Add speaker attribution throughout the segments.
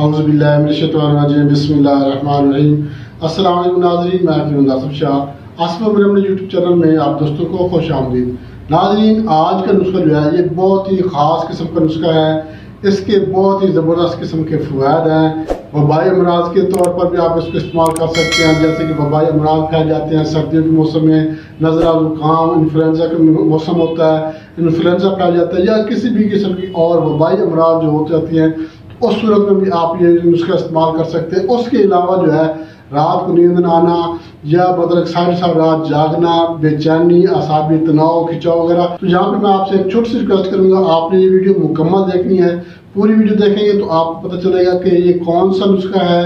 Speaker 1: औज़ुबिल्लाहिमिनश्शैतानिर्रजीम बिस्मिल्लाहिर्रहमानिर्रहीम। अस्सलाम वालेकुम नाज़रीन, मैं फिरोज़ आसिफ शाह आसिफ अपने यूट्यूब चैनल में आप दोस्तों को खुश आमदीद। नाज़रीन, आज का नुस्खा जो है ये बहुत ही ख़ास किस्म का नुस्खा है। इसके बहुत ही ज़बरदस्त किस्म के फ़वाद हैं। वबाई अमराज के तौर पर भी आप इसको इस्तेमाल कर सकते हैं, जैसे कि वबाई अमराज फैल जाते हैं सर्दियों के मौसम में, नज़ला ज़ुकाम, इन्फ्लुएंजा का मौसम होता है, इन्फ्लुएंजा फैल जाता है, या किसी भी किस्म की और वबाई अमराज जो हो जाती हैं, उस सूरत में भी आप ये नुस्खा इस्तेमाल कर सकते हैं। उसके अलावा जो है रात को नींद ना आना या मतलब सारी रात जागना, बेचैनी, असाबी तनाव, खिंचाव वगैरह, तो यहाँ पे मैं आपसे एक छोटी सी रिक्वेस्ट करूंगा, आपने ये वीडियो मुकम्मल देखनी है। पूरी वीडियो देखेंगे तो आपको पता चलेगा कि ये कौन सा नुस्खा है,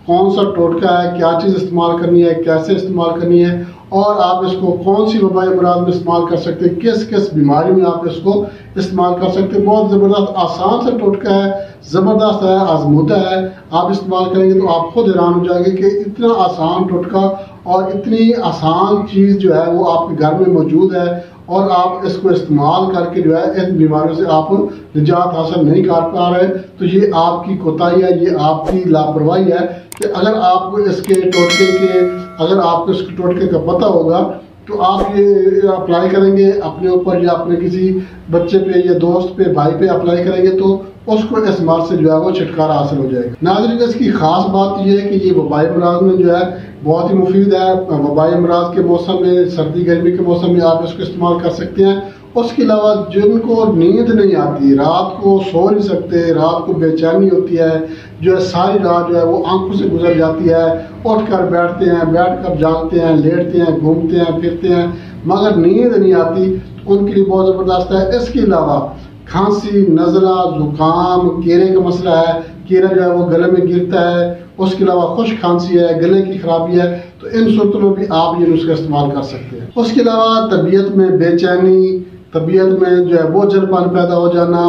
Speaker 1: कौन सा टोटका है, क्या चीज़ इस्तेमाल करनी है, कैसे इस्तेमाल करनी है, और आप इसको कौन सी वबाई अमराज में इस्तेमाल कर सकते हैं, किस किस बीमारी में आप इसको इस्तेमाल कर सकते हैं। बहुत ज़बरदस्त आसान सा टोटका है, ज़बरदस्त है, आजमूदा है। आप इस्तेमाल करेंगे तो आप खुद हैरान हो जाएंगे कि इतना आसान टोटका और इतनी आसान चीज़ जो है वो आपके घर में मौजूद है, और आप इसको इस्तेमाल करके जो है इन बीमारियों से आप निजात हासिल नहीं कर पा रहे। तो ये आपकी कोताही है, ये आपकी लापरवाही है कि अगर आपको इसके टोटके के अगर आपको इसके टोटके का पता होगा तो आप ये अप्लाई करेंगे अपने ऊपर या अपने किसी बच्चे पे या दोस्त पे, भाई पे अप्लाई करेंगे तो उसको इस मर्ज से जो है वो छुटकारा हासिल हो जाएगा। नाज़रीन, इसकी खास बात यह है कि ये वबाई अमराज में जो है बहुत ही मुफीद है। वबाई अमराज के मौसम में, सर्दी गर्मी के मौसम में आप इसको इस्तेमाल कर सकते हैं। उसके अलावा जिनको नींद नहीं आती, रात को सो नहीं सकते, रात को बेचैनी होती है, जो है सारी रात जो है वो आंखों से गुजर जाती है, उठ कर बैठते हैं, बैठ कर जागते हैं, लेटते हैं, घूमते हैं, फिरते हैं, मगर नींद नहीं आती, तो उनके लिए बहुत ज़बरदस्त है। इसके अलावा खांसी, नज़ला, जुकाम, कीड़े का मसला है, कीड़ा जो है वो गले में गिरता है, उसके अलावा खुश्क खांसी है, गले की खराबी है, तो इन सूरतों में भी आप ये नुस्खा इस्तेमाल कर सकते हैं। उसके अलावा तबीयत में बेचैनी, तबीयत में जो है वो जलपन पैदा हो जाना,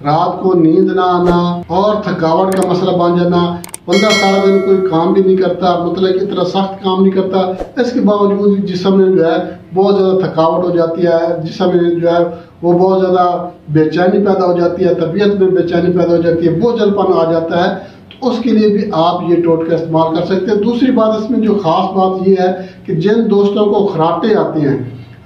Speaker 1: रात को नींद ना आना और थकावट का मसला बन जाना, बंदा सारा दिन कोई काम भी नहीं करता, मतलब कि इतना सख्त काम नहीं करता, इसके बावजूद जिस्म में जो है बहुत ज़्यादा थकावट हो जाती है, जिस्म में जो है वो बहुत ज़्यादा बेचैनी पैदा हो जाती है, तबीयत में बेचैनी पैदा हो जाती है, बहुत जलपन आ जाता है, तो उसके लिए भी आप ये टोटका इस्तेमाल कर सकते हैं। दूसरी बात इसमें जो ख़ास बात ये है कि जिन दोस्तों को खराटे आते हैं,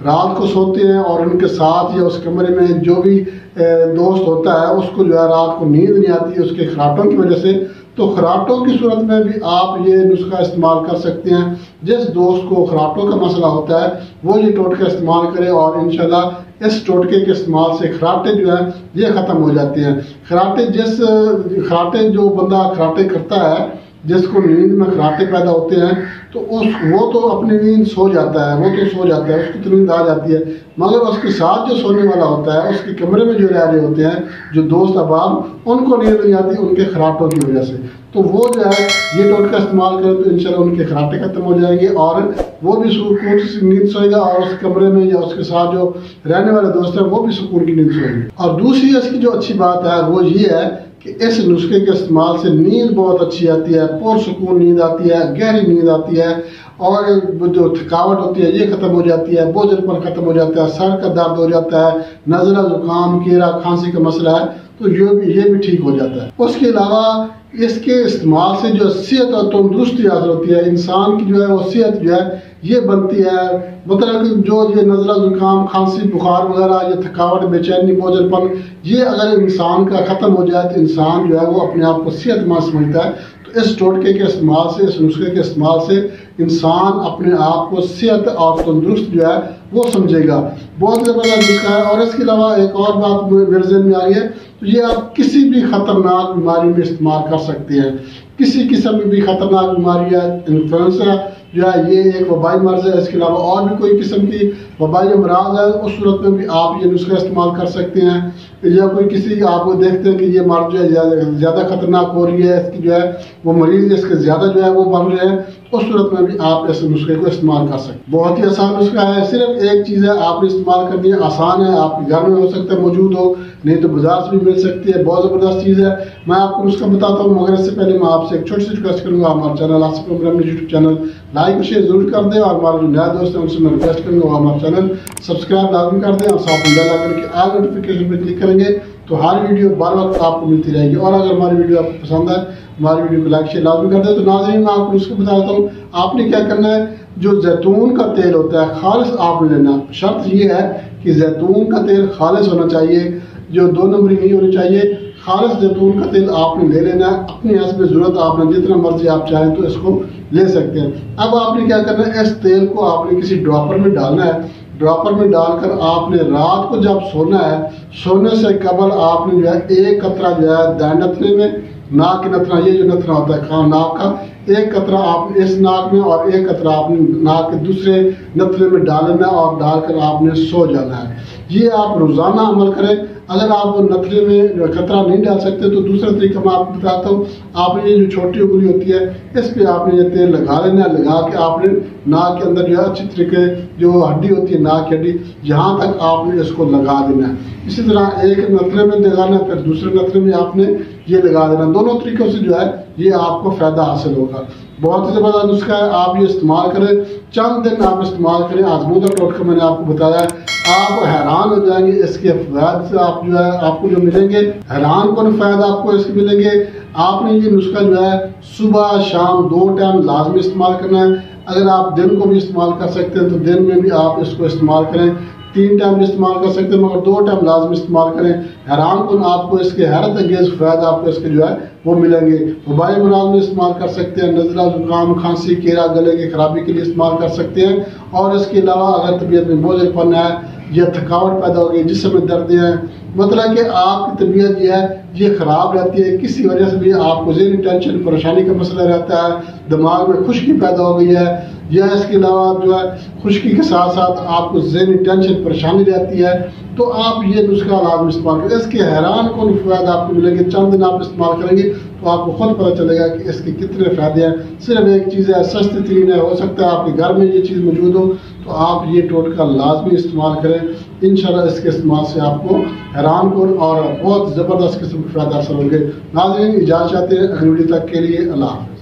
Speaker 1: रात को सोते हैं और उनके साथ या उस कमरे में जो भी दोस्त होता है उसको जो है रात को नींद नहीं आती है उसके खराटों की वजह से, तो खराटों की सूरत में भी आप ये नुस्खा इस्तेमाल कर सकते हैं। जिस दोस्त को खराटों का मसला होता है वो ये टोटका इस्तेमाल करे और इंशाल्लाह इस टोटके के इस्तेमाल से खराटे जो है ये ख़त्म हो जाते हैं। खराटे जो बंदा खराटे करता है, जिसको नींद में खराटे पैदा होते हैं, तो वो तो अपनी नींद सो जाता है, वो तो सो जाता है, उसको तो नींद आ जाती है, मगर उसके साथ जो सोने वाला होता है, उसके कमरे में जो रह रहे होते हैं, जो दोस्त अहबाब, उनको नींद नहीं आती उनके खराटों की वजह से, तो वो जो है ये टोटका इस्तेमाल करें तो इंशाल्लाह उनके खराटे खत्म हो जाएंगे और वो भी सुकून से नींद सोएगा, और उस कमरे में या उसके साथ जो रहने वाले दोस्त हैं वो भी सुकून की नींद सोएंगे। और दूसरी इसकी जो अच्छी बात है वो ये है कि इस नुस्खे के इस्तेमाल से नींद बहुत अच्छी आती है, पुरसुकून नींद आती है, गहरी नींद आती है, और जो थकावट होती है ये खत्म हो जाती है, बोझलपन खत्म हो जाता है, सर का दर्द हो जाता है, नज़ला, जुकाम, कीड़ा, खांसी का मसला है तो ये भी ठीक हो जाता है। उसके अलावा इसके इस्तेमाल से जो सेहत और तंदुरुस्ती हासिल होती है, इंसान की जो है वो सेहत जो है ये बनती है, मतलब कि जो ये नज़ला, जुकाम, खांसी, बुखार वगैरह, ये थकावट, बेचैनी, बोझलपन, ये अगर इंसान का ख़त्म हो जाए तो इंसान जो है वो अपने आप को सेहतमंद समझता है। तो इस टोटके के इस्तेमाल से, इस नुस्खे के इस्तेमाल से इंसान अपने आप को सेहत और तंदुरुस्त जो है वो समझेगा। बहुत ज़बरदस्त नुस्खा है। और इसके अलावा एक और बात मेरे ज़हन में आ रही है, तो ये आप किसी भी ख़तरनाक बीमारी में इस्तेमाल कर सकते हैं। किसी किस्म की भी ख़तरनाक बीमारी है, इन्फ्लुएंजा जो है ये एक वबाई मर्ज है, इसके अलावा और भी कोई किस्म की वबाई अमराज है, उस सूरत में भी आप ये नुस्खा इस्तेमाल कर सकते हैं। या कोई किसी आप देखते हैं कि ये मर्ज जो है ज़्यादा खतरनाक हो रही है, इसकी जो है वो मरीज इसके ज़्यादा जो है वो बढ़ रहे हैं, उस सूरत में भी आप इस नुस्खे को इस्तेमाल कर सकते हैं। बहुत ही आसान नुस्खा है, सिर्फ एक चीज़ है आपने इस्तेमाल करनी है, आसान है, आपके घर में हो सकता है मौजूद हो, नहीं तो बाजार से भी मिल सकती है, बहुत ज़बरदस्त चीज़ है। मैं आपको नुस्खा बताता हूँ, मगर इससे पहले मैं आपसे एक छोटी सी रिक्वेस्ट करूँगा, हमारे channel Asif YouTube channel like और शेयर जरूर कर दें, और हमारे जो नया दोस्त हैं उनसे मैं रिक्वेस्ट करूँगा हमारा चैनल सब्सक्राइब लाजमी कर दें, और साथ में बेल आइकन की ऑल नोटिफिकेशन पर क्लिक करेंगे तो हर वीडियो बार वक्त आपको मिलती रहेगी। और अगर हमारी वीडियो आपको पसंद है, हमारी वीडियो को लाइक शेयर लाजमी कर दे। तो नाज़रीन मैं आपको उसको बता देता हूँ, आपने क्या करना है, जो जैतून का तेल होता है खालिस आपने लेना। शर्त ये है कि जैतून का तेल खालिस होना चाहिए, जो 2 नंबरी नहीं होनी चाहिए। खालिस जैतून का तेल आपने ले लेना है, अपनी हस्ब ज़रूरत आपने जितना मर्जी आप चाहें तो इसको ले सकते हैं। अब आपने क्या करना है, इस तेल को आपने किसी ड्रॉपर में डालना है। ड्रॉपर में डालकर आपने रात को जब सोना है, सोने से कबल आपने जो है 1 कतरा जो है दाएं नथने में, नाक के नथना, ये जो नथना होता है नाक का, 1 कतरा आपने इस नाक में और 1 कतरा आपने नाक के दूसरे नथने में डालना है और डालकर आपने सो जाना है। ये आप रोज़ाना अमल करें। अगर आप नथने में कतरा नहीं डाल सकते तो दूसरा तरीका मैं आपको बताता हूँ। आपने ये जो छोटी उंगली होती है इस पे आपने ये तेल लगा लेना है। लगा के आपने नाक के अंदर जो है अच्छी तरीके जो हड्डी होती है नाक की हड्डी, यहाँ तक आपने इसको लगा देना है। इसी तरह एक नथने में लगाना है, फिर दूसरे नथने में आपने ये लगा देना। दोनों तरीकों से जो है ये आपको फ़ायदा हासिल होगा। बहुत ही ज़बरदस्त नुस्खा है, आप ये इस्तेमाल करें, चंद दिन आप इस्तेमाल करें। आजमूदा टोटका मैंने आपको बताया है, आप हैरान हो जाएंगे इसके फ़ायदे से। आप जो है आपको जो मिलेंगे, हैरान कौन फ़ायदा आपको इसके मिलेंगे। आपने ये नुस्खा जो है सुबह शाम 2 टाइम लाजमी इस्तेमाल करना है। अगर आप दिन को भी इस्तेमाल कर सकते हैं तो दिन में भी आप इसको इस्तेमाल करें, 3 टाइम भी इस्तेमाल कर सकते हैं, मगर 2 टाइम लाजमी इस्तेमाल करें। हैरान कौन आपको इसके हैरत अंगेज फ़ायदा आपको इसके जो है वो मिलेंगे। वबाई मराज में इस्तेमाल कर सकते हैं, नज़ला, जुकाम, खांसी, कीड़ा, गले की खराबी के लिए इस्तेमाल कर सकते हैं। और इसके अलावा अगर तबीयत में बोझलपन है या थकावट पैदा हो गई, जिस्म में दर्द है, मतलब कि आपकी तबीयत जो है ये ख़राब रहती है, किसी वजह से भी आपको ज़हनी टेंशन परेशानी का मसला रहता है, दिमाग में खुश्की पैदा हो गई है, या इसके अलावा जो है खुश्की के साथ साथ आपको ज़हनी टेंशन परेशानी रहती है, तो आप ये नुस्खा लाजमी इस्तेमाल करें। इसके हैरान कौन फ़ायदा आपको मिलेंगे। चंद दिन आप इस्तेमाल करेंगे तो आपको खुद पता चलेगा कि इसके कितने फ़ायदे हैं। सिर्फ एक चीज़ है, सस्ती तरीन है, हो सकता है आपके घर में ये चीज़ मौजूद हो, तो आप ये टोटका लाजमी इस्तेमाल करें। इंशाल्लाह इसके इस्तेमाल से आपको हैरान कौन और बहुत ज़बरदस्त किस्म के फ़ायदा हासिल होंगे। नाज़रीन इजाज़त चाहते हैं, अगली वीडियो तक के लिए अल्लाह।